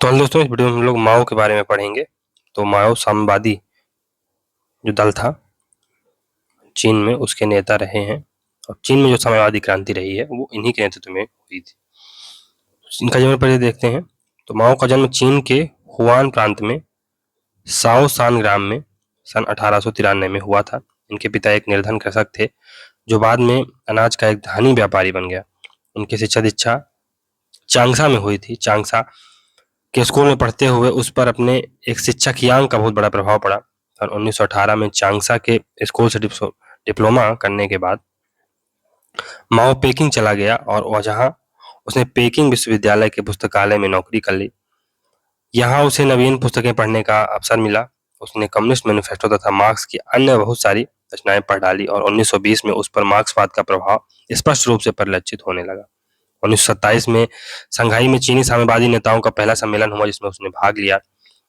तो हेलो दोस्तों, इस वीडियो में हम लोग माओ के बारे में पढ़ेंगे। तो माओ साम्यवादी जो दल था चीन में, उसके नेता रहे हैं और चीन में जो साम्यवादी क्रांति रही है वो इन्हीं के नेतृत्व में हुई थी। इनका जन्म पहले देखते हैं। तो माओ का जन्म चीन के हुआन प्रांत में साओसान ग्राम में सन 1893 में हुआ था। इनके पिता एक निर्धन कृषक थे जो बाद में अनाज का एक धनी व्यापारी बन गया। उनकी शिक्षा दीक्षा चांगसा में हुई थी। चांगसा के स्कूल में पढ़ते हुए उस पर अपने एक शिक्षक यांग का बहुत बड़ा प्रभाव पड़ा। सन 1918 में चांगसा के स्कूल से डिप्लोमा करने के बाद माओ पेकिंग चला गया और वह जहाँ उसने पेकिंग विश्वविद्यालय के पुस्तकालय में नौकरी कर ली। यहाँ उसे नवीन पुस्तकें पढ़ने का अवसर मिला। उसने कम्युनिस्ट मैनिफेस्टो तथा मार्क्स की अन्य बहुत सारी रचनाएं पढ़ डाली और 1920 में उस पर मार्क्सवाद का प्रभाव स्पष्ट रूप से परिलक्षित होने लगा। 1927 में शंघाई में चीनी साम्यवादी नेताओं का पहला सम्मेलन हुआ जिसमें उसने भाग लिया।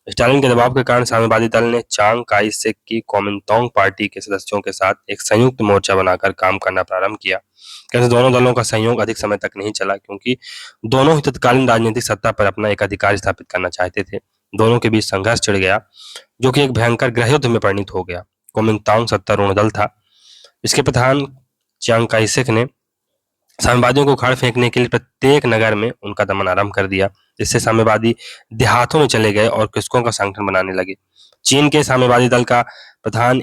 स्टालिन के दबाव के कारण साम्यवादी दल ने चांग काई शेक की कोमिंतांग पार्टी के सदस्यों के साथ एक संयुक्त मोर्चा बनाकर काम करना प्रारंभ किया। किंतु दोनों दलों का सहयोग अधिक समय तक नहीं चला क्योंकि दोनों ही तत्कालीन राजनीतिक सत्ता पर अपना एक अधिकार स्थापित करना चाहते थे। दोनों के बीच संघर्ष छिड़ गया जो कि एक भयंकर गृहयुद्ध में परिणत हो गया। कोमिंतांग सत्तारूढ़ दल था। इसके प्रधान चियांग काई शेक ने साम्यवादियों को उखाड़ फेंकने के लिए प्रत्येक नगर में उनका दमन आरंभ कर दिया, जिससे साम्यवादी देहातों में चले गए और कृषकों का संगठन बनाने लगे। चीन के साम्यवादी दल का प्रधान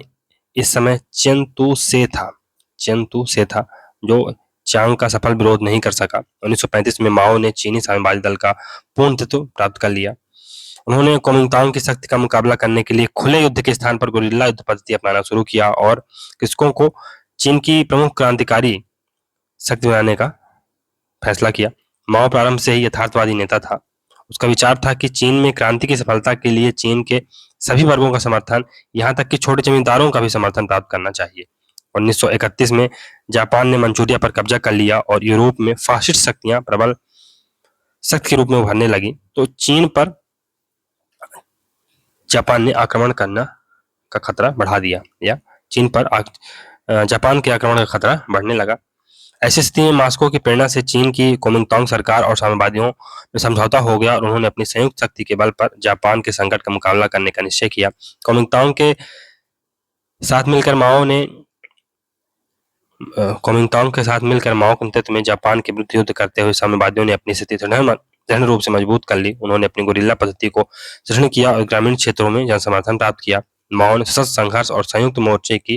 इस समय चेन तू से था जो चांग का सफल विरोध नहीं कर सका। 1935 में माओ ने चीनी साम्यवादी दल का पूर्णत्व प्राप्त कर लिया। उन्होंने कोमिंतांग की शक्ति का मुकाबला करने के लिए खुले युद्ध के स्थान पर गुरिल्ला युद्ध पद्धति अपनाना शुरू किया और कृषकों को चीन की प्रमुख क्रांतिकारी शक्ति बनाने का फैसला किया। माओ प्रारंभ से ही यथार्थवादी नेता था। उसका विचार था कि चीन में क्रांति की सफलता के लिए चीन के सभी वर्गों का समर्थन, यहाँ तक कि छोटे जमींदारों का भी समर्थन प्राप्त करना चाहिए। 1931 में जापान ने मंचूरिया पर कब्जा कर लिया और यूरोप में फासिस्ट शक्तियां प्रबल शक्ति के रूप में उभरने लगी। तो चीन पर जापान ने आक्रमण करना का खतरा बढ़ा दिया या चीन पर जापान के आक्रमण का खतरा बढ़ने लगा। ऐसी स्थिति में मास्को की प्रेरणा से चीन की कोमिंतांग सरकार और साम्यवादियों में समझौता हो गया और उन्होंने अपनी संयुक्त शक्ति के बल पर जापान के संकट का मुकाबला करने का निश्चय किया। कोमिंतांग के साथ मिलकर माओ के नेतृत्व में जापान के विरुद्ध युद्ध करते हुए साम्यवादियों ने अपनी स्थिति दृढ़ रूप से मजबूत कर ली। उन्होंने अपनी गुरिल्ला पद्धति को सृजन किया और ग्रामीण क्षेत्रों में जन समर्थन प्राप्त किया। माओ ने सशस्त्र संघर्ष और संयुक्त मोर्चे की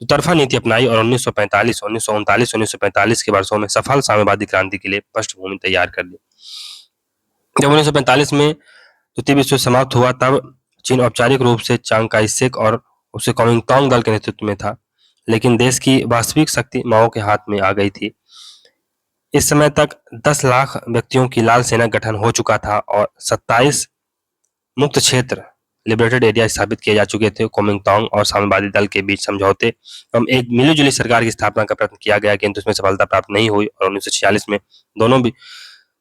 दुतरफा नीति अपनाई और 1945, 1939, 1945 के वर्षों में सफल साम्यवादी क्रांति के लिए पृष्ठभूमि तैयार कर दी। जब 1945 में द्वितीय विश्व युद्ध समाप्त हुआ तब चीन औपचारिक रूप से चांग काई शेक और उसके कोमिंतांग दल के नेतृत्व में था, लेकिन देश की वास्तविक शक्ति माओ के हाथ में आ गई थी। इस समय तक 10 लाख व्यक्तियों की लाल सेना गठन हो चुका था और 27 मुक्त क्षेत्र लिबरेटेड एरिया स्थापित किए जा चुके थे। कोमिंतांग और साम्यवादी दल के बीच समझौते एवं एक मिलीजुली सरकार की स्थापना का प्रयत्न किया गया किंतु उसमें सफलता प्राप्त नहीं हुई और 1946 में दोनों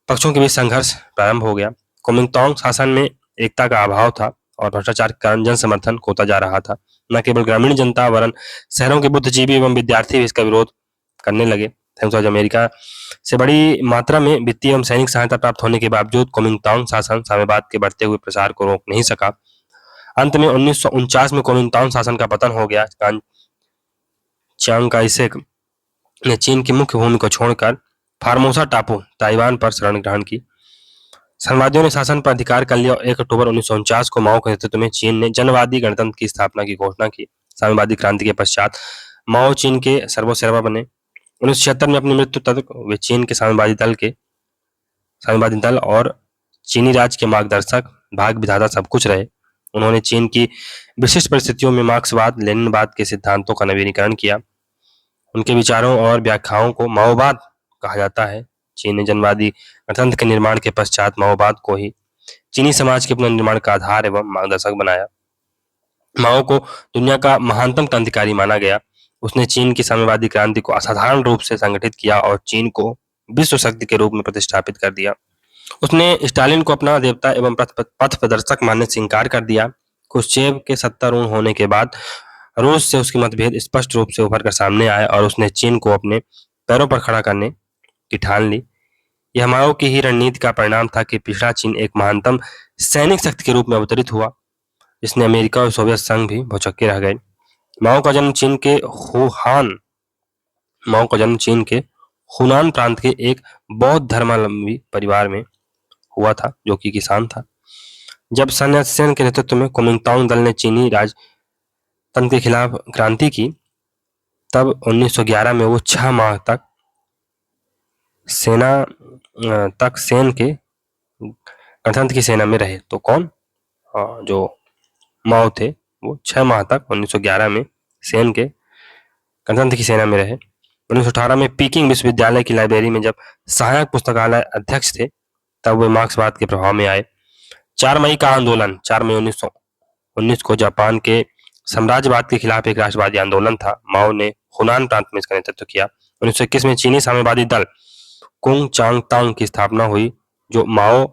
पक्षों के बीच संघर्ष प्रारंभ हो गया। कोमिंतांग शासन में एकता का अभाव था और भ्रष्टाचार के कारण जन समर्थन खोता जा रहा था। न केवल ग्रामीण जनता वरन शहरों के बुद्धिजीवी एवं विद्यार्थी भी इसका विरोध करने लगे। अमेरिका से बड़ी मात्रा में वित्तीय एवं सैनिक सहायता प्राप्त होने के बावजूद कोमिंतांग शासन साम्यवाद के बढ़ते हुए प्रसार को रोक नहीं सका। अंत में 1949 में कोमिंतांग शासन का पतन हो गया। चियांग काई शेक ने चीन की मुख्य भूमि को छोड़कर फार्मोसा टापू ताइवान पर शरण ग्रहण की। साम्यवादियों ने शासन पर अधिकार कर लिया और 1 अक्टूबर 1949 को माओ के नेतृत्व में चीन ने जनवादी गणतंत्र की स्थापना की घोषणा की। साम्यवादी क्रांति के पश्चात माओ चीन के सर्वसेवा बने। 1976 में अपनी मृत्यु तक वे चीन के साम्यवादी दल और चीनी राज के मार्गदर्शक, भाग विधाता सब कुछ रहे। उन्होंने चीन की विशिष्ट परिस्थितियों में मार्क्सवाद, लेनिनवाद के सिद्धांतों का नवीनीकरण किया। उनके विचारों और व्याख्याओं को माओवाद कहा जाता है। चीन ने जनवादी गणतंत्र के निर्माण के पश्चात माओवाद को ही चीनी समाज के पुनर्निर्माण का आधार एवं मार्गदर्शक बनाया। माओ को दुनिया का महानतम क्रांतिकारी माना गया। उसने चीन की साम्यवादी क्रांति को असाधारण रूप से संगठित किया और चीन को विश्व शक्ति के रूप में प्रतिष्ठापित कर दिया। उसने स्टालिन को अपना देवता एवं पथ प्रदर्शक मानने से इंकार कर दिया। क्रुश्चेव के सत्तारूढ़ होने के बाद रूस से उसके मतभेद स्पष्ट रूप से उभर कर सामने आए और उसने चीन को अपने पैरों पर खड़ा करने की ठान ली। यह माओ की ही रणनीति का परिणाम था कि पिछड़ा चीन एक महानतम सैनिक शक्ति के रूप में अवतरित हुआ, जिसने अमेरिका और सोवियत संघ भी भौचक्के रह गए। माओ का जन्म चीन के हुनान प्रांत के एक बौद्ध धर्मावलंबी परिवार में हुआ था, जो कि किसान था। जब सन यात सेन के नेतृत्व में कुमिंतांग दल ने चीनी राजतंत्र के खिलाफ क्रांति की, तब 1911 में वो 6 माह तक सेन के गणतंत्र की सेना में रहे। तो कौन? जो माओ थे, वो 6 माह तक 1911 में सेन के गणतंत्र की सेना में रहे। 1918 में पीकिंग विश्वविद्यालय की लाइब्रेरी में जब सहायक पुस्तकालय अध्यक्ष थे, तब वे मार्क्सवाद के प्रभाव में आए। 4 मई का आंदोलन 4 मई 1919 को जापान के साम्राज्यवाद के खिलाफ एक राष्ट्रवादी आंदोलन था। माओ ने हुनान प्रांत में इसका नेतृत्व किया। 1921 में चीनी साम्यवादी दल कुंगचांगतांग की स्थापना हुई, जो माओ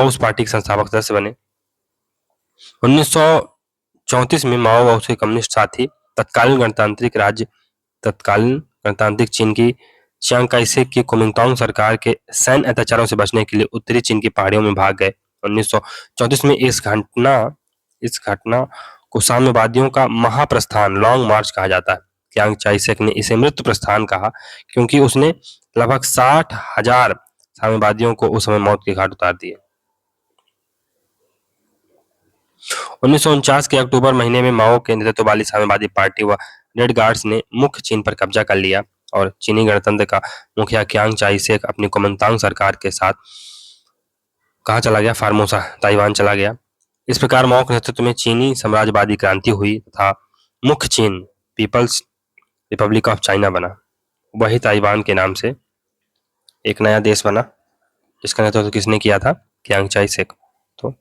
उस पार्टी के संस्थापक सदस्य बने। 1934 में माओ व उसके कम्युनिस्ट साथी तत्कालीन गणतांत्रिक चीन की चियांग काई शेक की कुमिंतांग सरकार के सैन्य अत्याचारों से बचने के लिए उत्तरी चीन की पहाड़ियों में भाग गए। 1934 में इस घटना को साम्यवादियों का महाप्रस्थान लॉन्ग मार्च कहा जाता है। चियांग काई शेक ने इसे मृत्यु प्रस्थान कहा, क्योंकि उसने लगभग 60,000 साम्यवादियों को उस समय मौत के घाट उतार दिए। 1949 के अक्टूबर महीने में माओ के नेतृत्व वाली साम्यवादी पार्टी व रेड गार्ड्स ने मुख्य चीन पर कब्जा कर लिया और चीनी गणतंत्र का मुखिया चियांग काई शेक अपनी कुमिंतांग सरकार के साथ कहाँ चला गया? फार्मोसा, ताइवान चला गया। इस प्रकार माओ के नेतृत्व में चीनी साम्राज्यवादी क्रांति हुई तथा मुख्य चीन पीपल्स रिपब्लिक ऑफ चाइना बना। वही ताइवान के नाम से एक नया देश बना, जिसका नेतृत्व किसने किया था? Chiang Kai Shek. तो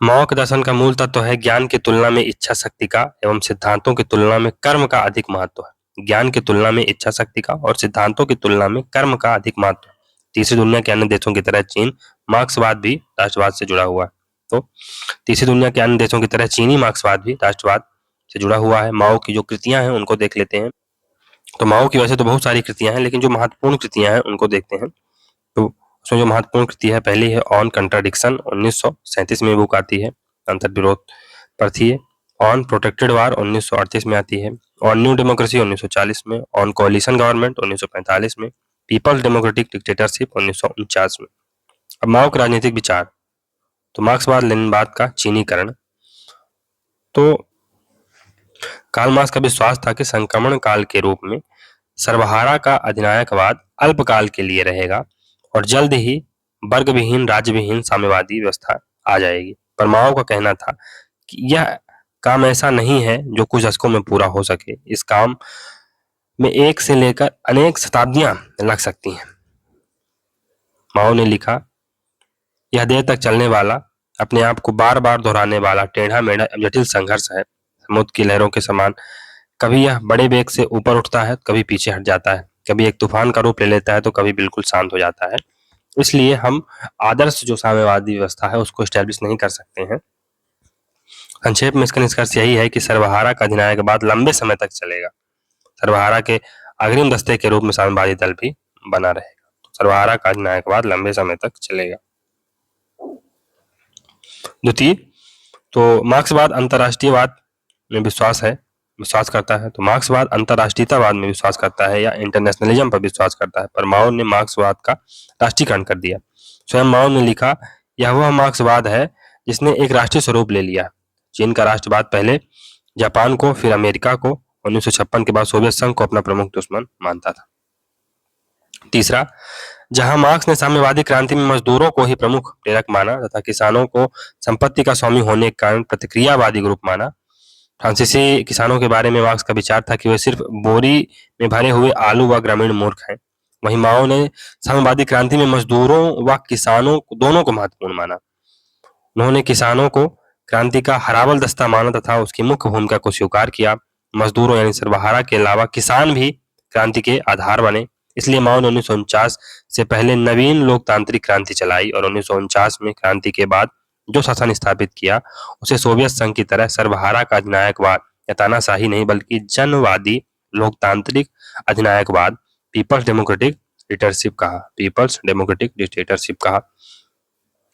माओ के दर्शन का मूल तत्व है ज्ञान की तुलना में इच्छा शक्ति का एवं सिद्धांतों की तुलना में कर्म का अधिक महत्व है। ज्ञान की तुलना में इच्छा शक्ति का और सिद्धांतों की तुलना में कर्म का अधिक महत्व है। तीसरी दुनिया के अन्य देशों की तरह चीन मार्क्सवाद भी राष्ट्रवाद से जुड़ा हुआ है। तो तीसरी दुनिया के अन्य देशों की तरह चीनी मार्क्सवाद भी राष्ट्रवाद से जुड़ा हुआ है। माओ की जो कृतियां हैं उनको देख लेते हैं। तो माओ की वैसे तो बहुत सारी कृतियां हैं, लेकिन जो महत्वपूर्ण कृतियां हैं उनको देखते हैं। तो उसमें जो महत्वपूर्ण कृति है, पहली है ऑन कंट्राडिक्शन, 1937 में बुक आती है, अंतर विरोध पर थी। ऑन प्रोटेक्टेड वार 1938 में आती है। ऑन न्यू डेमोक्रेसी 1940 में। ऑन कोलिशन गवर्नमेंट 1945 में। पीपल्स डेमोक्रेटिक डिक्टेटरशिप 1949 में। अब माओ के राजनीतिक विचार, तो मार्क्सवाद लेनिनवाद का चीनीकरण। तो कार्ल मार्क्स का विश्वास था कि संक्रमण काल के रूप में सर्वहारा का अधिनायकवाद अल्पकाल के लिए रहेगा और जल्द ही वर्ग विहीन राज्य विहीन साम्यवादी व्यवस्था आ जाएगी। पर माओ का कहना था कि यह काम ऐसा नहीं है जो कुछ दशकों में पूरा हो सके। इस काम में एक से लेकर अनेक शताब्दियां लग सकती हैं। माओ ने लिखा, यह देर तक चलने वाला, अपने आप को बार बार दोहराने वाला टेढ़ा मेढ़ा जटिल संघर्ष है। समुद्र की लहरों के समान कभी यह बड़े वेग से ऊपर उठता है, कभी पीछे हट जाता है, कभी एक तूफान का रूप ले लेता है, तो कभी बिल्कुल शांत हो जाता है। इसलिए हम आदर्श जो साम्यवादी व्यवस्था है उसको स्टैब्लिश नहीं कर सकते हैं। संक्षेप में इसका निष्कर्ष यही है कि सर्वहारा का अधिनायकवाद लंबे समय तक चलेगा। सर्वहारा के अग्रिम दस्ते के रूप में साम्यवादी दल भी बना रहेगा। तो सर्वहारा का अधिनायकवाद लंबे समय तक चलेगा। द्वितीय, तो मार्क्सवाद अंतरराष्ट्रीयवाद में विश्वास करता है। तो मार्क्सवाद अंतरराष्ट्रीयतावाद में विश्वास करता है या इंटरनेशनलिज्म पर विश्वास करता है। पर माओ ने मार्क्सवाद का राष्ट्रीयकरण कर दिया। स्वयं माओ ने लिखा, यह वह मार्क्सवाद है जिसने एक राष्ट्रीय स्वरूप ले लिया। चीन का राष्ट्रवाद पहले जापान को, फिर अमेरिका को, 1956 के बाद सोवियत संघ को अपना प्रमुख दुश्मन मानता था। तीसरा, जहां मार्क्स ने साम्यवादी क्रांति में मजदूरों को ही प्रमुख प्रेरक माना तथा किसानों को संपत्ति का स्वामी होने के कारण प्रतिक्रियावादी ग्रुप माना। फ्रांसीसी किसानों के बारे में मार्क्स का विचार था कि वे सिर्फ बोरी में भरे हुए आलू व ग्रामीण मूर्ख हैं। वहीं माओ ने साम्यवादी क्रांति में मजदूरों व किसानों दोनों को महत्वपूर्ण माना। उन्होंने किसानों को क्रांति का हरावल दस्ता माना तथा उसकी मुख्य भूमिका को स्वीकार किया। मजदूरों यानी सर्वहारा के अलावा किसान भी क्रांति के आधार बने। इसलिए माओ ने 1949 से पहले नवीन लोकतांत्रिक क्रांति चलाई और 1949 में क्रांति के बाद जो शासन स्थापित किया उसे सोवियत संघ की तरह सर्वहारा का अधिनायकवाद या तानाशाही नहीं बल्कि जनवादी लोकतांत्रिक अधिनायकवाद, पीपल्स डेमोक्रेटिक डिक्टेटरशिप कहा, पीपल्स डेमोक्रेटिक डिक्टेटरशिप कहा।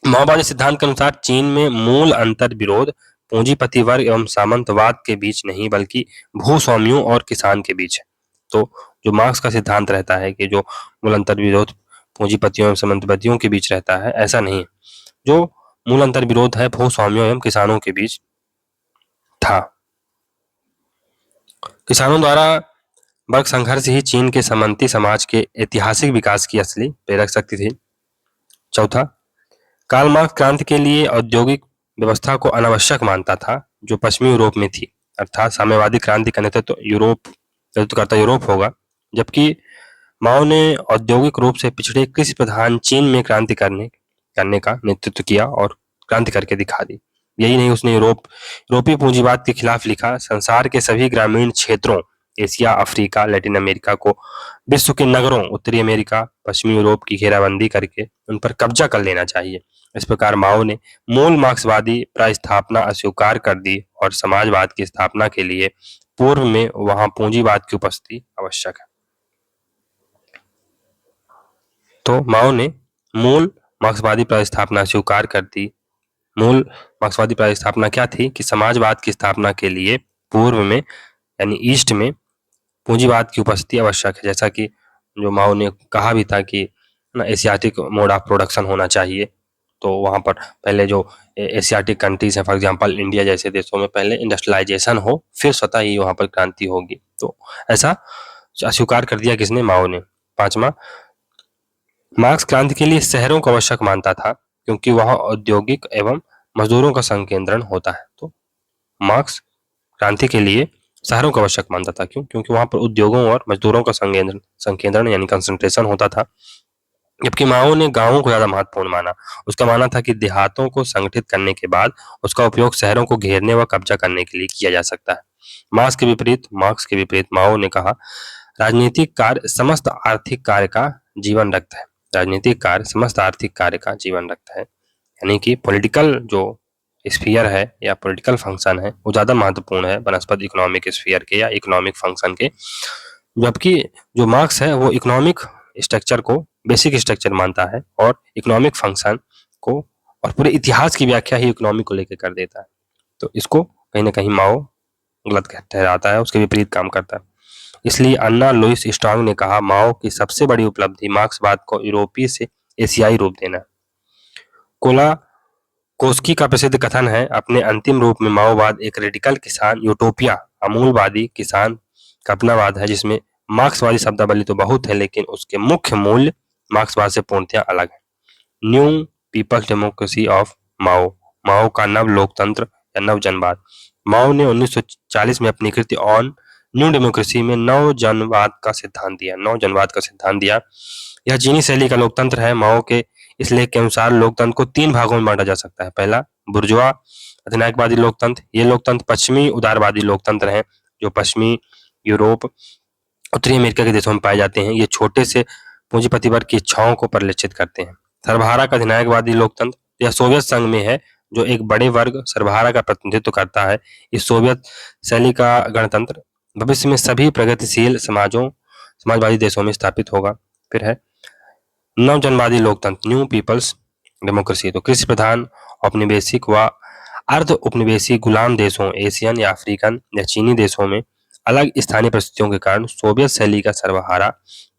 माओवादी सिद्धांत के अनुसार चीन में मूल अंतर विरोध पूंजीपति वर्ग एवं सामंतवाद के बीच नहीं बल्कि भूस्वामियों और किसान के बीच है। तो जो मार्क्स का सिद्धांत रहता है कि जो मूल अंतर विरोध पूंजीपतियों एवं सामंतवादियों के बीच रहता है, ऐसा नहीं है। जो मूल अंतर विरोध है भूस्वामियों एवं किसानों के बीच था। किसानों द्वारा वर्ग संघर्ष ही चीन के सामंती समाज के ऐतिहासिक विकास की असली प्रेरक शक्ति थी। चौथा, कार्ल मार्क्स क्रांति के लिए औद्योगिक व्यवस्था को अनावश्यक मानता था जो पश्चिमी यूरोप में थी, अर्थात साम्यवादी क्रांति का नेतृत्व करता यूरोप होगा, जबकि माओ ने औद्योगिक रूप से पिछड़े कृषि प्रधान चीन में क्रांति करने का नेतृत्व किया और क्रांति करके दिखा दी। यही नहीं, उसने यूरोपीय पूंजीवाद के खिलाफ लिखा, संसार के सभी ग्रामीण क्षेत्रों एशिया, अफ्रीका, लैटिन अमेरिका को विश्व के नगरों उत्तरी अमेरिका, पश्चिमी यूरोप की घेराबंदी करके उन पर कब्जा कर लेना चाहिए। इस प्रकार माओ ने मूल मार्क्सवादी प्रस्थापना अस्वीकार कर दी और समाजवाद की स्थापना के लिए पूर्व में वहां पूंजीवाद की उपस्थिति आवश्यक है। तो माओ ने मूल मार्क्सवादी प्रस्थापना स्वीकार कर दी। मूल मार्क्सवादी प्रस्थापना क्या थी कि समाजवाद की स्थापना के लिए पूर्व में यानी ईस्ट में पूंजीवाद की उपस्थिति आवश्यक है। जैसा कि जो माओ ने कहा भी था कि एशियाटिक मोड ऑफ प्रोडक्शन होना चाहिए। तो वहां पर पहले जो एशियाटिक कंट्रीज है, फॉर एग्जांपल इंडिया जैसे देशों में पहले इंडस्ट्रियलाइजेशन हो, फिर स्वतः ही वहां पर क्रांति होगी। तो ऐसा स्वीकार कर दिया किसने? माओ ने। पांचवा, मार्क्स क्रांति के लिए शहरों को आवश्यक मानता था क्योंकि वहां औद्योगिक एवं मजदूरों का संकेंद्रण होता है। तो मार्क्स क्रांति के लिए शहरों को आवश्यक मानता था। क्यों? क्योंकि वहां पर उद्योगों और मजदूरों का संकेंद्रण यानी कंसंट्रेशन होता था, जबकि माओ ने गांवों को ज्यादा महत्वपूर्ण माना। उसका मानना था कि देहातों को संगठित करने के बाद उसका उपयोग शहरों को घेरने व कब्जा करने के लिए किया जा सकता है। मार्क्स के विपरीत माओ ने कहा, राजनीतिक कार्य समस्त आर्थिक कार्य का जीवन रखता है। राजनीतिक कार्य समस्त आर्थिक कार्य का जीवन रखता है, यानी कि पॉलिटिकल जो स्फीयर है या पॉलिटिकल फंक्शन है वो ज्यादा महत्वपूर्ण है बनस्पत इकोनॉमिक स्फीयर के या इकोनॉमिक फंक्शन के, जबकि जो मार्क्स है वो इकोनॉमिक स्ट्रक्चर को बेसिक स्ट्रक्चर मानता है और इकोनॉमिक फंक्शन को और पूरे इतिहास की व्याख्या ही इकोनॉमी को लेकर कर देता है। तो इसको कहीं ना कहीं माओ गलत ठहराता है, उसके विपरीत काम करता है। इसलिए अन्ना लुईस स्ट्रांग ने कहा, माओ की सबसे बड़ी उपलब्धि मार्क्सवाद को यूरोपीय से एशियाई रूप देना। कोस्की का प्रसिद्ध कथन है, अपने अंतिम रूप में माओवाद एक रेडिकल किसान यूटोपिया अमूलवादी किसान कल्पनावाद है जिसमें मार्क्सवादी शब्दावली तो बहुत है लेकिन उसके मुख्य मूल्य मार्क्सवाद से पूर्णतया अलग है। न्यू पीपल्स डेमोक्रेसी ऑफ माओ, माओ का नव लोकतंत्र या नव जनवाद। माओ ने 1940 में अपनी कृति ऑन न्यू डेमोक्रेसी में नव जनवाद का सिद्धांत दिया। यह चीनी शैली का लोकतंत्र है। माओ के इस लेख के अनुसार लोकतंत्र को 3 भागों में बांटा जा सकता है। पहला, बुर्जुआ अधिनायकवादी लोकतंत्र। ये लोकतंत्र पश्चिमी उदारवादी लोकतंत्र हैं जो पश्चिमी यूरोप, उत्तरी अमेरिका के देशों में पाए जाते हैं। ये छोटे से पूंजीपति वर्ग की इच्छाओं को परिलक्षित करते हैं। सर्वहारा का अधिनायकवादी लोकतंत्र यह सोवियत संघ में है जो एक बड़े वर्ग सर्वहारा का प्रतिनिधित्व करता है। इस सोवियत शैली का गणतंत्र भविष्य में सभी प्रगतिशील समाजवादी देशों में स्थापित होगा। फिर है नवजनवादी लोकतंत्र, न्यू पीपल्स डेमोक्रेसी। तो कृषि प्रधान औपनिवेशिक व अर्ध उपनिवेशिक गुलाम देशों, एशियन या अफ्रीकन या चीनी देशों में अलग स्थानीय परिस्थितियों के कारण सोवियत शैली का सर्वहारा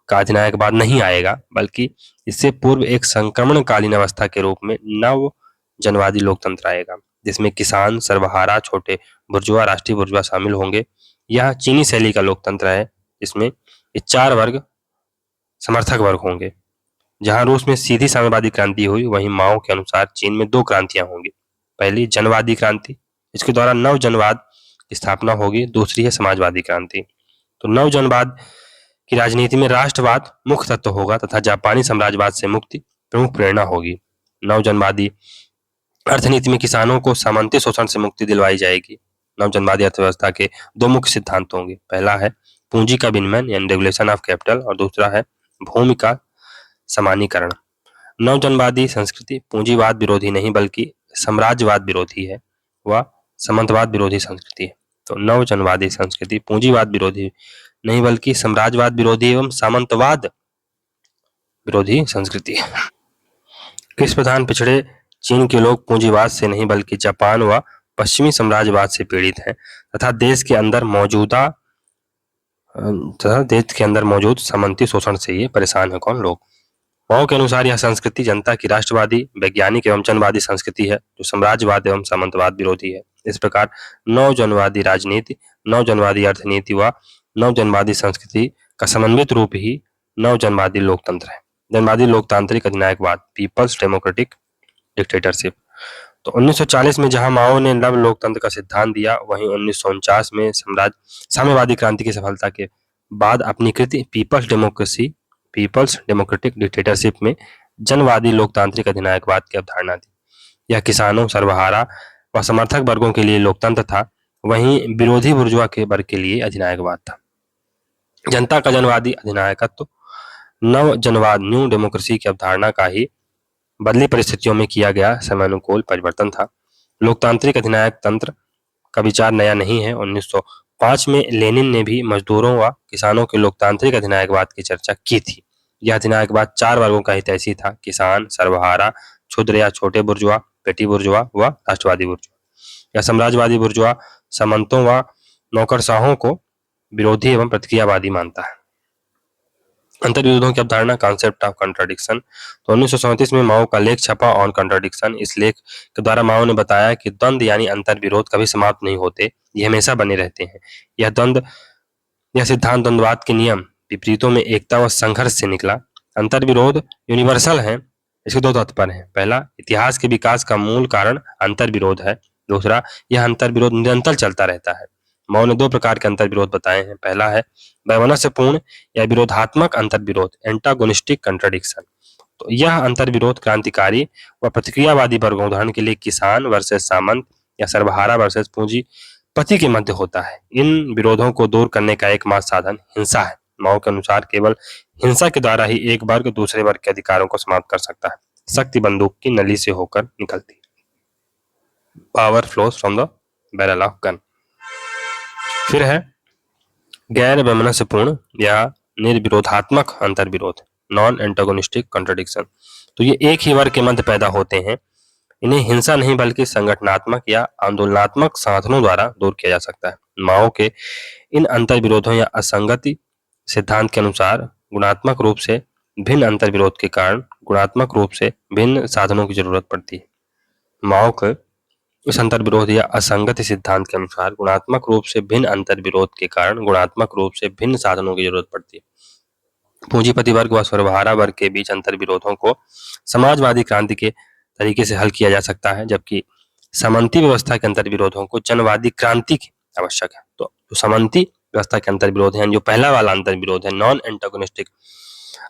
का अधिनायकवाद नहीं आएगा, बल्कि इससे पूर्व एक संक्रमणकालीन अवस्था के रूप में नव जनवादी लोकतंत्र आएगा जिसमें किसान, सर्वहारा, छोटे बुर्जुआ, राष्ट्रीय बुर्जुआ शामिल होंगे। यह चीनी शैली का लोकतंत्र है जिसमें ये 4 वर्ग समर्थक वर्ग होंगे। जहां रूस में सीधी साम्यवादी क्रांति हुई, वहीं माओ के अनुसार चीन में 2 क्रांतियां होंगी। पहली जनवादी क्रांति, इसके द्वारा नव जनवाद की स्थापना होगी। दूसरी है समाजवादी क्रांति। तो नव जनवाद की राजनीति में राष्ट्रवाद मुख्य तत्व होगा तथा जापानी साम्राज्यवाद से मुक्ति प्रमुख प्रेरणा होगी। नव जनवादी अर्थनीति में किसानों को सामंती शोषण से मुक्ति दिलवाई जाएगी। नव जनवादी अर्थव्यवस्था के 2 मुख्य सिद्धांत होंगे। पहला है पूंजी का विनिमय यानी रेगुलेशन ऑफ कैपिटल और दूसरा है भूमि का समानीकरण। नवजनवादी संस्कृति पूंजीवाद विरोधी नहीं बल्कि साम्राज्यवाद विरोधी है व सामंतवाद विरोधी संस्कृति है। तो नवजनवादी संस्कृति पूंजीवाद विरोधी नहीं बल्कि साम्राज्यवाद विरोधी एवं सामंतवाद विरोधी संस्कृति। कृषि प्रधान पिछड़े चीन के लोग पूंजीवाद से नहीं बल्कि जापान व पश्चिमी साम्राज्यवाद से पीड़ित हैं तथा देश के अंदर मौजूद सामंती शोषण से ये परेशान है कौन लोग। माओ के अनुसार यह संस्कृति जनता की राष्ट्रवादी, वैज्ञानिक एवं जनवादी संस्कृति है जो साम्राज्यवाद एवं सामंतवाद विरोधी है। इस प्रकार नवजनवादी राजनीति, नवजनवादी अर्थनीति व नवजनवादी संस्कृति का समन्वित रूप ही नवजनवादी लोकतंत्र है। जनवादी लोकतांत्रिक अधिनायकवाद, पीपल्स डेमोक्रेटिक डिक्टेटरशिप। तो 1940 में जहां माओ ने नव लोकतंत्र का सिद्धांत दिया, वहीं 1949 में साम्यवादी क्रांति की सफलता के बाद अपनी कृति पीपल्स डेमोक्रेटिक डिक्टेटरशिप में जनवादी लोकतांत्रिक अधिनायकवाद की अवधारणा दी। यह किसानों, सर्वहारा व समर्थक वर्गों के लिए लोकतंत्र था, वहीं विरोधी बुर्जुआ के वर्ग के लिए अधिनायकवाद था। जनता का जनवादी अधिनायकत्व नव जनवाद, न्यू डेमोक्रेसी की अवधारणा का ही बदली परिस्थितियों में किया गया समयानुकूल परिवर्तन था। लोकतांत्रिक अधिनायक तंत्र का विचार नया नहीं है। 1905 में लेनिन ने भी मजदूरों व किसानों के लोकतांत्रिक अधिनायकवाद की चर्चा की थी। यह अधिनायकवाद 4 वर्गों का हितैषी था: किसान, सर्वहारा, क्षुद्र या छोटे बुर्जुआ, पेटी बुर्जुआ व राष्ट्रवादी बुर्जुआ। यह साम्राज्यवादी बुर्जुआ सामंतों व नौकरशाहों को विरोधी एवं प्रतिक्रियावादी मानता है। अंतर्विरोधों की अवधारणा, कॉन्सेप्ट ऑफ कंट्राडिक्शन। तो 1937 में माओ का लेख छपा ऑन कंट्राडिक्शन। इस लेख के द्वारा माओ ने बताया कि द्वंद्व यानी अंतर्विरोध कभी समाप्त नहीं होते, ये हमेशा बने रहते हैं। यह सिद्धांत द्वंद्ववाद के नियम, विपरीतों में एकता व संघर्ष से निकला। अंतर्विरोध यूनिवर्सल है। इसके 2 तात्पर्य हैं। पहला, इतिहास के विकास का मूल कारण अंतर्विरोध है। दूसरा, यह अंतर्विरोध निरंतर चलता रहता है। माओ ने 2 प्रकार के अंतर्विरोध बताए हैं। पहला है वैमनस्यपूर्ण या विरोधात्मक अंतर्विरोध, एंटागोनिस्टिक कंट्राडिक्शन। तो यह अंतर्विरोध क्रांतिकारी व प्रतिक्रियावादी वर्गों, उदाहरण के लिए किसान वर्सेस सामंत या सर्वहारा वर्सेस पूंजीपति के मध्य होता है। इन विरोधों को दूर करने का एकमात्र साधन हिंसा है। माओ के अनुसार केवल हिंसा के द्वारा ही एक वर्ग दूसरे वर्ग के अधिकारों को समाप्त कर सकता है। शक्ति बंदूक की नली से होकर निकलती। Power flows from the barrel of gun. फिर है गैर वैमनस्यपूर्ण या निर्विरोधात्मक अंतर्विरोध, नॉन एंटागोनिस्टिक कंट्राडिक्शन। तो ये एक ही वर्ग के मध्य पैदा होते हैं। इन्हें हिंसा नहीं बल्कि संगठनात्मक या आंदोलनात्मक साधनों द्वारा दूर किया जा सकता है। माओ के इन अंतर्विरोधों या असंगति सिद्धांत के अनुसार गुणात्मक रूप से भिन्न अंतर्विरोध के कारण गुणात्मक रूप से भिन्न साधनों की जरूरत पड़ती है। माओ के इस अंतर्विरोध या असंगति सिद्धांत के अनुसार गुणात्मक रूप से भिन्न अंतर्विरोध के कारण गुणात्मक रूप से भिन्न साधनों की जरूरत पड़ती है। पूंजीपति वर्ग व सर्वहारा वर्ग के बीच अंतर्विरोधों को समाजवादी क्रांति के तरीके से हल किया जा सकता है, जबकि सामंती व्यवस्था के अंतर्विरोधों को जनवादी क्रांति की आवश्यक है। तो जो सामंती व्यवस्था के अंतर्विरोध है, जो पहला वाला अंतर्विरोध है, नॉन एंटागोनिस्टिक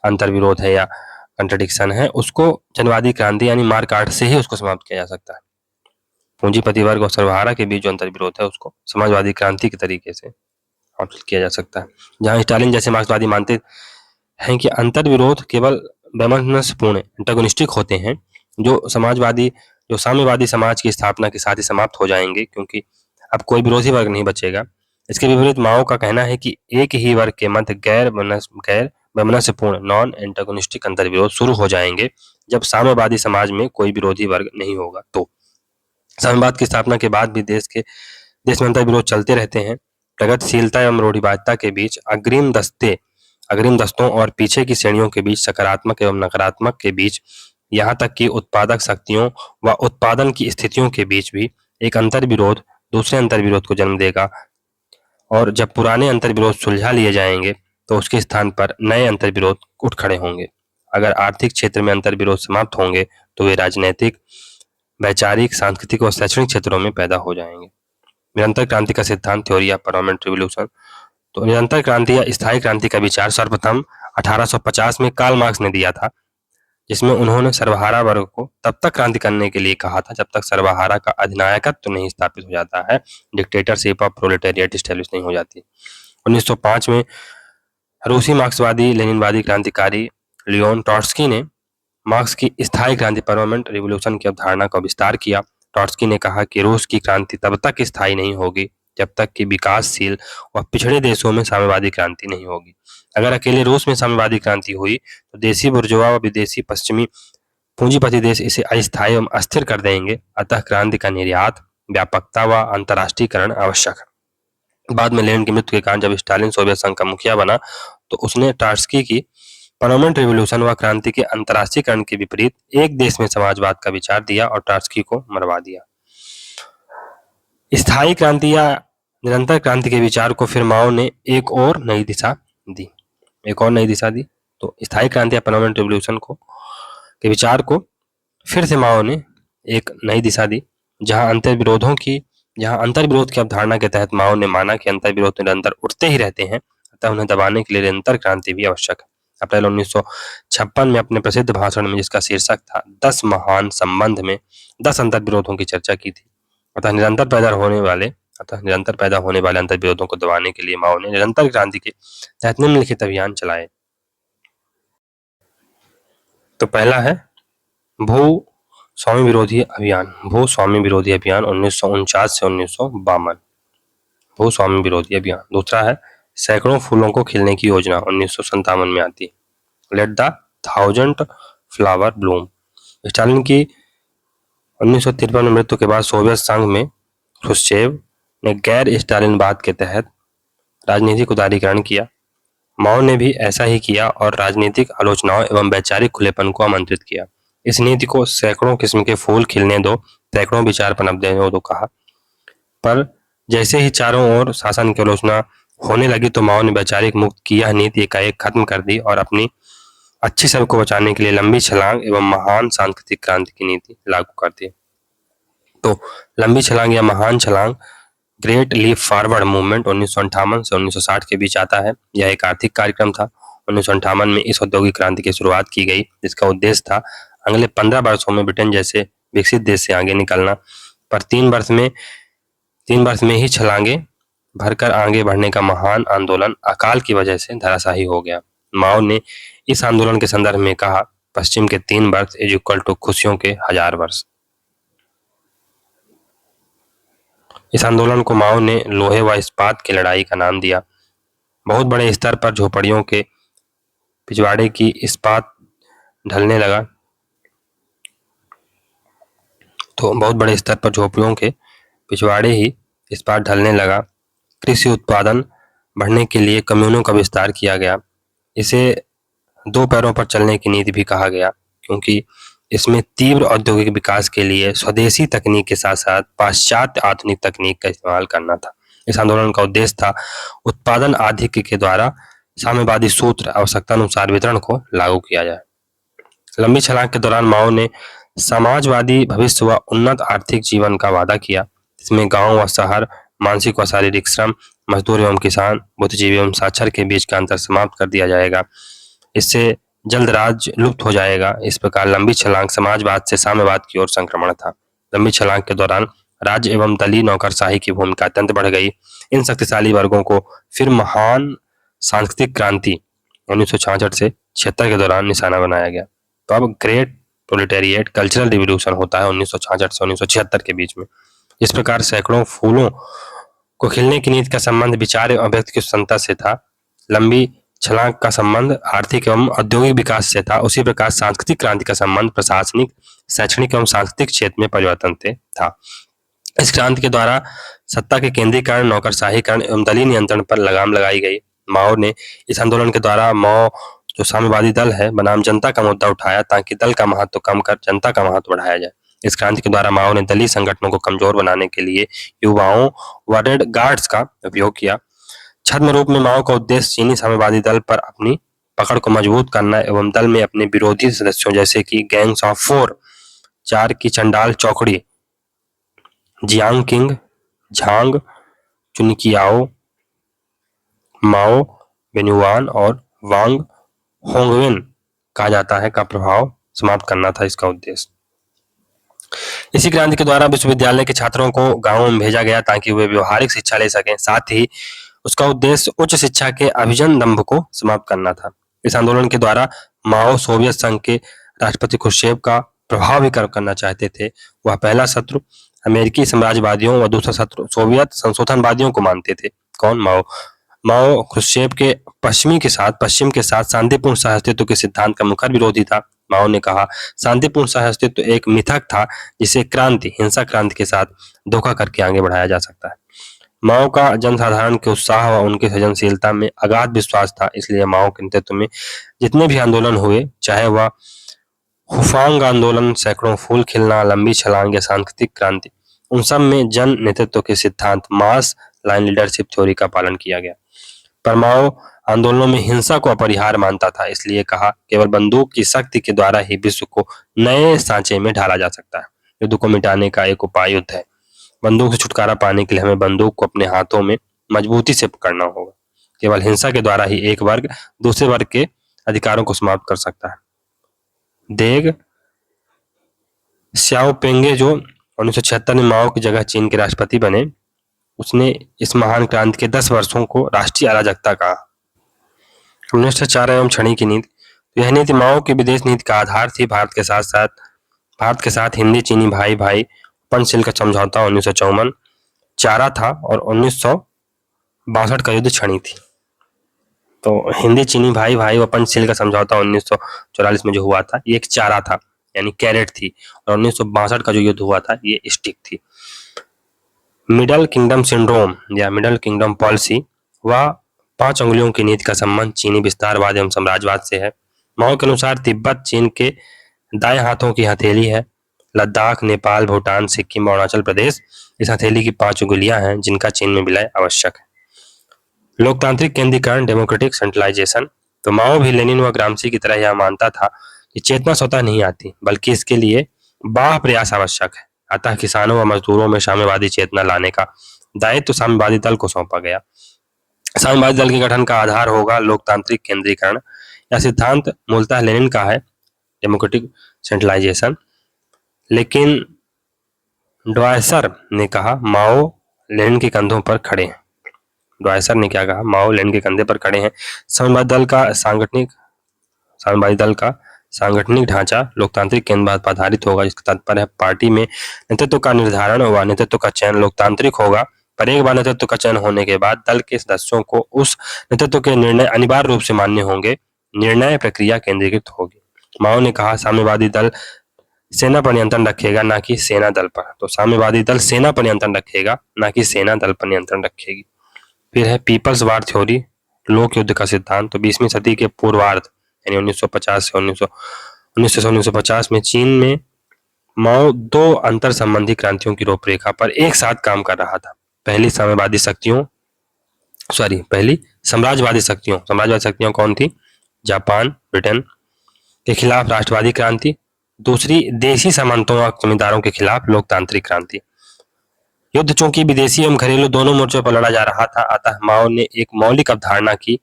अंतर्विरोध है या कंट्राडिक्शन है, उसको जनवादी क्रांति यानी मारकाट से ही उसको समाप्त किया जा सकता है। पूंजीपति वर्ग और सर्वहारा के बीच जो अंतर्विरोध है, उसको समाजवादी क्रांति के तरीके से हासिल किया जा सकता है। जहां स्टालिन जैसे मार्क्सवादी मानते हैं कि अंतर्विरोध केवल वैमनस्यपूर्ण एंटागोनिस्टिक होते हैं, जो साम्यवादी समाज की स्थापना के साथ ही समाप्त हो जाएंगे, क्योंकि अब कोई विरोधी वर्ग नहीं बचेगा। इसके विपरीत माओ का कहना है कि एक ही वर्ग के मध्य गैर वैमनस्यपूर्ण नॉन एंटागोनिस्टिक अंतर्विरोध शुरू हो जाएंगे जब साम्यवादी समाज में कोई विरोधी वर्ग नहीं होगा। तो साम्यवाद की स्थापना के बाद भी देश में अंतर्विरोध चलते रहते हैं। प्रगतिशीलता एवं रूढ़िवादिता के बीच, अग्रिम दस्तों और पीछे की श्रेणियों के बीच, सकारात्मक एवं नकारात्मक के बीच, यहाँ तक कि उत्पादक शक्तियों व उत्पादन की स्थितियों के बीच भी एक अंतर्विरोध दूसरे अंतर्विरोध को जन्म देगा, और जब पुराने अंतर्विरोध सुलझा लिए जाएंगे तो उसके स्थान पर नए अंतर्विरोध उठ खड़े होंगे। अगर आर्थिक क्षेत्र में अंतर्विरोध समाप्त होंगे तो वे राजनैतिक, वैचारिक, सांस्कृतिक और शैक्षणिक क्षेत्रों में पैदा हो जाएंगे। निरंतर क्रांति का सिद्धांत, थ्योरी ऑफ परमानेंट रिवॉल्यूशन। तो निरंतर क्रांति या स्थायी क्रांति का विचार सर्वप्रथम 1850 में कार्ल मार्क्स ने दिया था, जिसमें उन्होंने सर्वहारा वर्ग को तब तक क्रांति करने के लिए कहा था जब तक सर्वहारा का अधिनायकत्व नहीं स्थापित हो जाता है, डिक्टेटरशिप ऑफ प्रोलेटारिएट एस्टैब्लिश नहीं हो जाती। 1905 में रूसी मार्क्सवादी लेनिनवादी क्रांतिकारी लियोन ट्रॉट्स्की ने मार्क्स की स्थायी क्रांति, परमानेंट रिवॉल्यूशन की अवधारणा का विस्तार किया। ट्रॉट्स्की ने कहा कि रूस की क्रांति तब तक स्थायी नहीं होगी जब तक कि विकासशील व पिछड़े देशों में साम्यवादी क्रांति नहीं होगी। अगर अकेले रूस में साम्यवादी क्रांति हुई तो देसी बुर्जुआ व विदेशी पश्चिमी पूंजीपति देश इसे अस्थायी एवं अस्थिर कर देंगे। अतः क्रांति का निर्यात, व्यापकता व अंतर्राष्ट्रीयकरण आवश्यक है। बाद में लेनिन की मृत्यु के कारण जब स्टालिन सोवियत संघ का मुखिया बना तो उसने ट्राट्स्की की परमानेंट रिवॉल्यूशन व क्रांति के अंतर्राष्ट्रीयकरण के विपरीत एक देश में समाजवाद का विचार दिया और ट्राट्स्की को मरवा दिया। स्थायी क्रांति या निरंतर क्रांति के विचार को फिर माओ ने एक और नई दिशा दी। तो स्थायी क्रांति या परमानेंट रिवॉल्यूशन के विचार को फिर से माओ ने एक नई दिशा दी, जहां अंतर्विरोध की अवधारणा के तहत माओ ने माना कि अंतर्विरोध निरंतर उठते ही रहते हैं, अतः उन्हें दबाने के लिए निरंतर क्रांति भी आवश्यक है। अप्रैल 1956 में अपने प्रसिद्ध भाषण में, जिसका शीर्षक था 10 महान संबंध, में 10 अंतर्विरोधों की चर्चा की थी। अतः निरंतर पैदा होने वाले अंतर्विरोधों को दबाने के लिए माओ ने निरंतर क्रांति के तहत निम्नलिखित अभियान चलाए। तो पहला है भूस्वामी विरोधी अभियान 1949 से 1952। भूस्वामी विरोधी अभियान। दूसरा है सैकड़ों फूलों को खिलने की योजना 1957 में आती है। Let the 1000 flower Bloom. Stalin की 1953 में मृत्यु के बाद सोवियत संघ में ख्रुश्चेव ने गैर स्टालिनवाद के तहत राजनीतिक उदारीकरण किया। माओ ने भी ऐसा ही किया और राजनीतिक आलोचनाओं एवं वैचारिक खुलेपन को आमंत्रित किया। इस नीति को सैकड़ों किस्म के फूल खिलने दो, सैकड़ों विचार पनपने दो कहा। पर जैसे ही चारों ओर शासन की आलोचना होने लगी तो माओ ने वैचारिक मुक्त की यह नीति एकाएक खत्म कर दी और अपनी अच्छी छवि को बचाने के लिए लंबी छलांग एवं महान सांस्कृतिक क्रांति की नीति लागू कर दी। तो लंबी छलांग या महान छलांग, ग्रेट लीप फॉरवर्ड मूवमेंट 1958 से 1960 के बीच आता है। यह एक आर्थिक कार्यक्रम था। 1958 में इस औद्योगिक क्रांति की शुरुआत की गई, जिसका उद्देश्य था अगले 15 वर्षों में ब्रिटेन जैसे विकसित देश से आगे निकलना। पर 3 वर्ष में ही छलांगे भरकर आगे बढ़ने का महान आंदोलन अकाल की वजह से धराशायी हो गया। माओ ने इस आंदोलन के संदर्भ में कहा, पश्चिम के 3 वर्ष इज इक्वल टू खुशियों के 1000 वर्ष। इस आंदोलन को माओ ने लोहे व इस्पात की लड़ाई का नाम दिया। बहुत बड़े स्तर पर झोपड़ियों के पिछवाड़े की इस्पात ढलने लगा। कृषि उत्पादन बढ़ने के लिए कम्यूनों का विस्तार किया गया। इसे 2 पैरों पर चलने की नीति भी कहा गया, क्योंकि इसमें तीव्र औद्योगिक विकास के लिए स्वदेशी तकनीक के साथ साथ पाश्चात्य आधुनिक तकनीक का इस्तेमाल करना था। इस आंदोलन का उद्देश्य था उत्पादन आधिक्य के द्वारा साम्यवादी सूत्र आवश्यकतानुसार वितरण को लागू किया जाए। लंबी छलांग के दौरान माओ ने समाजवादी भविष्य व उन्नत आर्थिक जीवन का वादा किया। इसमें गांव व शहर, मानसिक व शारीरिक श्रम, मजदूर एवं किसान, बुद्धिजीवी एवं साक्षर के बीच का अंतर समाप्त कर दिया जाएगा। इससे जल्द राज्य लुप्त हो जाएगा। इस प्रकार लंबी छलांग समाजवाद से साम्यवाद की ओर संक्रमण था। लंबी छलांग के दौरान राज्य एवं दलीय नौकरशाही की भूमिका अत्यंत बढ़ गई। इन शक्तिशाली वर्गों को फिर महान सांस्कृतिक क्रांति 1966 से 76 के दौरान निशाना बनाया गया। तो अब ग्रेट प्रोलेटेरिएट कल्चरल रिवॉल्यूशन होता है 1966 से 1976 के बीच में। इस प्रकार सैकड़ों फूलों को खिलने की नीति का संबंध विचार एवं व्यक्ति की स्वतंत्रता से था। लंबी छलांग का संबंध आर्थिक एवं औद्योगिक विकास से था। उसी प्रकार सांस्कृतिक क्रांति का संबंध प्रशासनिक, शैक्षणिक एवं सांस्कृतिक क्षेत्र में परिवर्तन से था। इस क्रांति के द्वारा सत्ता के केंद्रीकरण, नौकरशाहीकरण एवं दलीय नियंत्रण पर लगाम लगाई गई। माओ ने इस आंदोलन के द्वारा माओ जो साम्यवादी दल है बनाम जनता का मुद्दा उठाया, ताकि दल का महत्व कम कर जनता का महत्व बढ़ाया जाए। इस क्रांति के द्वारा माओ ने दलीय संगठनों को कमजोर बनाने के लिए युवाओं व रेड गार्ड्स का उपयोग किया। छद्म रूप में माओ का उद्देश्य चीनी साम्यवादी दल पर अपनी पकड़ को मजबूत करना एवं दल में अपने विरोधी सदस्यों जैसे कि गैंग्स ऑफ 4 की चंडाल चौकड़ी, जियांग किंग, झांग, चुनकियाओ, माओ बेनुआन और वांग होंगवेन कहा जाता है का प्रभाव समाप्त करना था इसका उद्देश्य। इसी क्रांति के द्वारा विश्वविद्यालय के छात्रों को गांवों में भेजा गया ताकि वे व्यवहारिक शिक्षा ले सकें। साथ ही उसका उद्देश्य उच्च शिक्षा के अभिजन दंभ को समाप्त करना था। इस आंदोलन के द्वारा माओ सोवियत संघ के राष्ट्रपति ख्रुश्चेव का प्रभाव भी करना चाहते थे। वह पहला शत्रु अमेरिकी साम्राज्यवादियों व दूसरा सोवियत संशोधनवादियों को मानते थे। कौन? माओ। माओ क्रुश्चेव के पश्चिम के साथ शांतिपूर्ण सहअस्तित्व के सिद्धांत का मुखर विरोधी था। माओ ने कहा, शांतिपूर्ण सहअस्तित्व एक मिथक था जिसे हिंसा क्रांति के साथ धोखा करके आगे बढ़ाया जा सकता है। माओ का जनसाधारण के उत्साह व उनकी सृजनशीलता में अगाध विश्वास था, इसलिए माओ के नेतृत्व में जितने भी आंदोलन हुए, चाहे वह हुफांग आंदोलन, सैकड़ों फूल खिलना, लंबी छलांग या सांस्कृतिक क्रांति, उन सब में जन नेतृत्व के सिद्धांत मास लाइन लीडरशिप थ्योरी का पालन किया गया। पर माओ आंदोलनों में हिंसा को अपरिहार्य मानता था, इसलिए कहा, केवल बंदूक की शक्ति के द्वारा ही विश्व को नए सांचे में ढाला जा सकता है। युद्ध को मिटाने का एक उपाय युद्ध है। बंदूक से छुटकारा पाने के लिए हमें बंदूक को अपने हाथों में मजबूती से पकड़ना होगा। केवल हिंसा के द्वारा ही एक वर्ग दूसरे वर्ग के अधिकारों को समाप्त कर सकता है। देग स्याओपेंगे, जो 1976 में माओ की जगह चीन के राष्ट्रपति बने, उसने इस महान क्रांति के 10 वर्षों को राष्ट्रीय अराजकता कहा। कम्युनिस्ट 4 एवं छड़ी की नीति। यह नीति माओ की विदेश नीति का आधार थी। भारत के साथ हिंदी चीनी भाई भाई पंचशील का समझौता 1954 चारा था और 1962 का युद्ध छड़ी थी। तो हिंदी चीनी भाई भाई व पंचशील का समझौता 1944 में जो हुआ था, ये एक चारा था, यानी कैरेट थी, और 1962 का जो युद्ध हुआ था, ये स्टिक थी। मिडल किंगडम सिंड्रोम या मिडल किंगडम पॉलिसी व 5 अंगुलियों की नीति का संबंध चीनी विस्तारवाद एवं साम्राज्यवाद से है। माओ के अनुसार तिब्बत चीन के दाएं हाथों की हथेली है। लद्दाख, नेपाल, भूटान, सिक्किम, अरुणाचल प्रदेश इस हथेली की 5 उंगलियां हैं जिनका चीन में विलय आवश्यक है। लोकतांत्रिक केंद्रीकरण, डेमोक्रेटिक सेंट्रलाइजेशन। तो माओ भी लेनिन व ग्रामसी की तरह यह मानता था कि चेतना स्वतः नहीं आती, बल्कि इसके लिए बाह्य प्रयास आवश्यक है। अतः किसानों व मजदूरों में साम्यवादी चेतना लाने का दायित्व साम्यवादी दल को सौंपा गया। साम्यवादी दल के गठन का आधार होगा लोकतांत्रिक केंद्रीकरण। यह सिद्धांत मूलतः लेनिन का है, डेमोक्रेटिक सेंट्रलाइजेशन। लेकिन ड्वायसर ने कहा, माओ लेनिन के कंधों पर खड़े हैं। ड्वायसर ने क्या कहा? माओ लेनिन के कंधे पर खड़े हैं। साम्यवादी दल का सांगठनिक ढांचा लोकतांत्रिक केंद्रवाद पर आधारित होगा, जिसका तात्पर्य है पार्टी में नेतृत्व का निर्धारण व नेतृत्व का चयन लोकतांत्रिक होगा, पर एक बार नेतृत्व का चयन होने के बाद दल के सदस्यों को उस नेतृत्व के निर्णय अनिवार्य रूप से मान्य होंगे। निर्णय प्रक्रिया केंद्रीकृत होगी। माओ ने कहा, साम्यवादी दल सेना पर नियंत्रण रखेगा, ना कि सेना दल पर। तो साम्यवादी दल सेना पर नियंत्रण रखेगा, ना कि सेना दल पर नियंत्रण रखेगी। फिर है पीपल्स वार थ्योरी, लोक युद्ध का सिद्धांत। तो 20वीं सदी के पूर्वार्ध यानी 1950 से 1950 में चीन में माओ 2 अंतर संबंधी क्रांतियों की रूपरेखा पर एक साथ काम कर रहा था। पहली साम्राज्यवादी शक्तियों कौन थी? जापान, ब्रिटेन के खिलाफ राष्ट्रवादी क्रांति, दूसरी देशी सामंतों व जमींदारों के खिलाफ लोकतांत्रिक क्रांति। युद्ध चूंकि विदेशी एवं घरेलू दोनों मोर्चों पर लड़ा जा रहा था, अतः माओ ने एक मौलिक अवधारणा का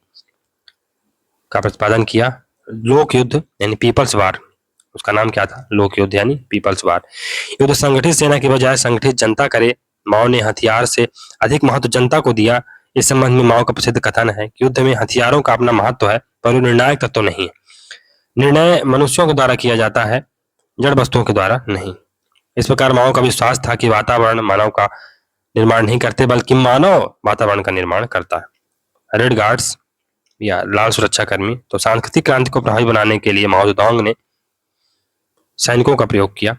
प्रतिपादन किया, लोक युद्ध यानी पीपल्स वार। उसका नाम क्या था? लोक युद्ध यानी पीपल्स वार। युद्ध संगठित सेना की बजाय संगठित जनता करे। माओ ने हथियार से अधिक महत्व जनता को दिया। इस संबंध में माओ का प्रसिद्ध कथन है कि युद्ध में हथियारों का अपना महत्व है, पर वो निर्णायक तत्व नहीं है। निर्णय मनुष्यों के द्वारा किया जाता है, जड़ वस्तुओं के द्वारा नहीं। इस प्रकार माओ का विश्वास था कि वातावरण मानव का निर्माण नहीं करते, बल्कि मानव वातावरण का निर्माण करता है। रेड गार्ड्स या लाल सुरक्षा कर्मी। तो सांस्कृतिक क्रांति को प्रभावी बनाने के लिए माओ जेडोंग ने सैनिकों का प्रयोग किया।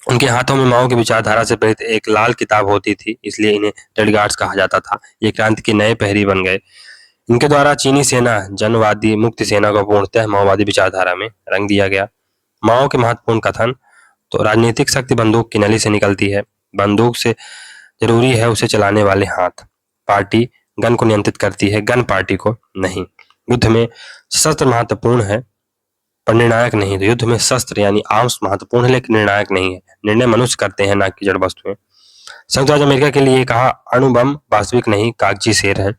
उनके हाथों में माओ की विचारधारा से प्रेरित एक लाल किताब होती थी, इसलिए इन्हें रेड गार्ड्स कहा जाता था। ये क्रांति के नए प्रहरी बन गए। इनके द्वारा चीनी सेना जनवादी मुक्ति सेना को पूर्णतः माओवादी विचारधारा में रंग दिया गया। माओ के महत्वपूर्ण कथन। तो राजनीतिक शक्ति बंदूक की नली से निकलती है, बंदूक से जरूरी है उसे चलाने वाले हाथ। पार्टी गन को नियंत्रित करती है, गन पार्टी को नहीं। युद्ध में शस्त्र महत्वपूर्ण है पर निर्णायक नहीं। तो युद्ध में शस्त्र यानी आर्म्स महत्वपूर्ण है लेकिन निर्णायक नहीं है। निर्णय मनुष्य करते हैं, ना कि जड़ वस्तुएं। संयुक्त राज्य अमेरिका के लिए कहा, अणु बम वास्तविक नहीं, कागजी शेर है।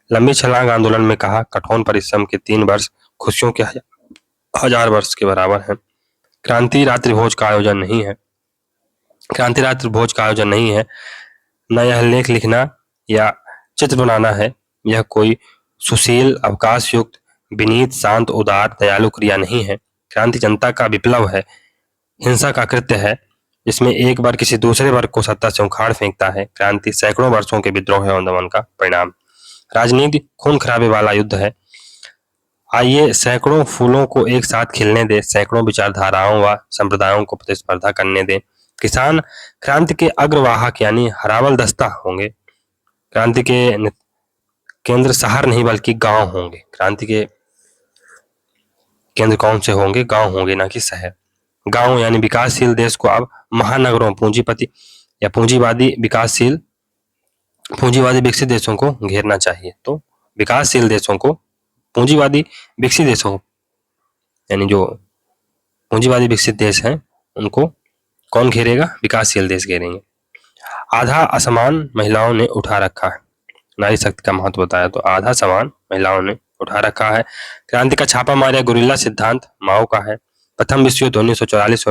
लंबी छलांग आंदोलन में कहा, कठोर परिश्रम के 3 वर्ष खुशियों के 1000 वर्ष के बराबर है। क्रांति रात्रि भोज का आयोजन नहीं है। क्रांति रात्रि भोज का आयोजन नहीं है, न यह लेख लिखना या चित्र बनाना है। यह कोई सुशील, अवकाश युक्त, विनीत, शांत, उदार, दयालु क्रिया नहीं है। क्रांति जनता का विप्लव है, हिंसा का कृत्य है, जिसमें एक बार किसी दूसरे वर्ग को सत्ता से उखाड़ फेंकता है। क्रांति सैकड़ों वर्षों के विद्रोह एवं दमन का परिणाम। राजनीति खून खराबे वाला युद्ध है। आइए सैकड़ों फूलों को एक साथ खिलने दे, सैकड़ों विचारधाराओं व संप्रदायों को प्रतिस्पर्धा करने दे। किसान क्रांति के अग्रवाहक यानी हरावल दस्ता होंगे। क्रांति के केंद्र शहर नहीं बल्कि गांव होंगे। क्रांति के केंद्र कौन से होंगे? गांव होंगे, ना कि शहर। गांव यानी विकासशील देश को अब महानगरों, पूंजीपति या पूंजीवादी विकसित देशों को घेरना चाहिए। तो विकासशील देशों को पूंजीवादी विकसित देशों यानी जो पूंजीवादी विकसित देश हैं उनको कौन घेरेगा? विकासशील देश घेरेंगे। आधा असमान महिलाओं ने उठा रखा है। नारी शक्ति का महत्व बताया तो आधा सामान महिलाओं ने उठा रखा है। क्रांति का छापा मारा गुरिल्ला सिद्धांत माओ का है। प्रथम विश्व युद्ध 1914 से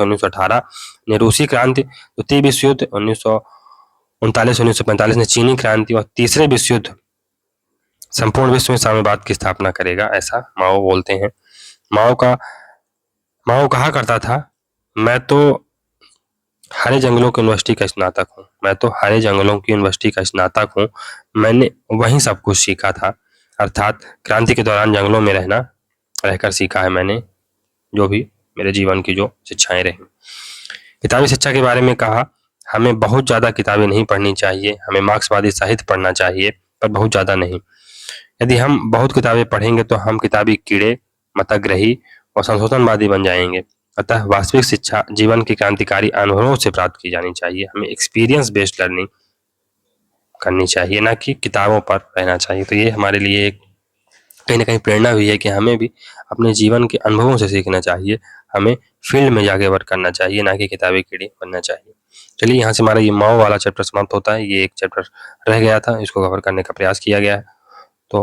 1918 ने रूसी क्रांति, द्वितीय विश्व युद्ध 1939 1945 ने चीनी क्रांति और तीसरे विश्व युद्ध संपूर्ण विश्व में साम्यवाद की स्थापना करेगा, ऐसा माओ बोलते हैं। माओ कहा करता था, मैं तो हरे जंगलों की यूनिवर्सिटी का स्नातक हूँ। मैंने वहीं सब कुछ सीखा था, अर्थात क्रांति के दौरान जंगलों में रहकर सीखा है मैंने जो भी मेरे जीवन की जो शिक्षाएं रही। किताबी शिक्षा के बारे में कहा, हमें बहुत ज्यादा किताबें नहीं पढ़नी चाहिए, हमें मार्क्सवादी साहित्य पढ़ना चाहिए पर बहुत ज्यादा नहीं। यदि हम बहुत किताबें पढ़ेंगे तो हम किताबी कीड़े, मतग्रही और संशोधनवादी बन जाएंगे। अतः वास्तविक शिक्षा जीवन की क्रांतिकारी अनुभवों से प्राप्त की जानी चाहिए। हमें एक्सपीरियंस बेस्ड लर्निंग करनी चाहिए, ना कि किताबों पर रहना चाहिए। तो ये हमारे लिए एक कहीं ना कहीं प्रेरणा हुई है कि हमें भी अपने जीवन के अनुभवों से सीखना चाहिए, हमें फील्ड में जाके वर्क करना चाहिए, ना कि किताबी कीड़े बनना चाहिए। चलिए यहाँ से हमारा ये माओ वाला चैप्टर समाप्त होता है। ये एक चैप्टर रह गया था, इसको कवर करने का प्रयास किया गया है। तो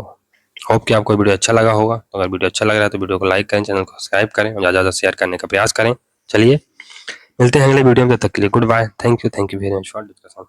होप कि आपको वीडियो अच्छा लगा होगा। तो अगर वीडियो अच्छा लग रहा है तो वीडियो को लाइक करें, चैनल को सब्सक्राइब करें और ज़्यादा से शेयर करने का प्रयास करें। चलिए मिलते हैं अगले वीडियो में, तब तक के लिए good bye. Thank you very much for discussion.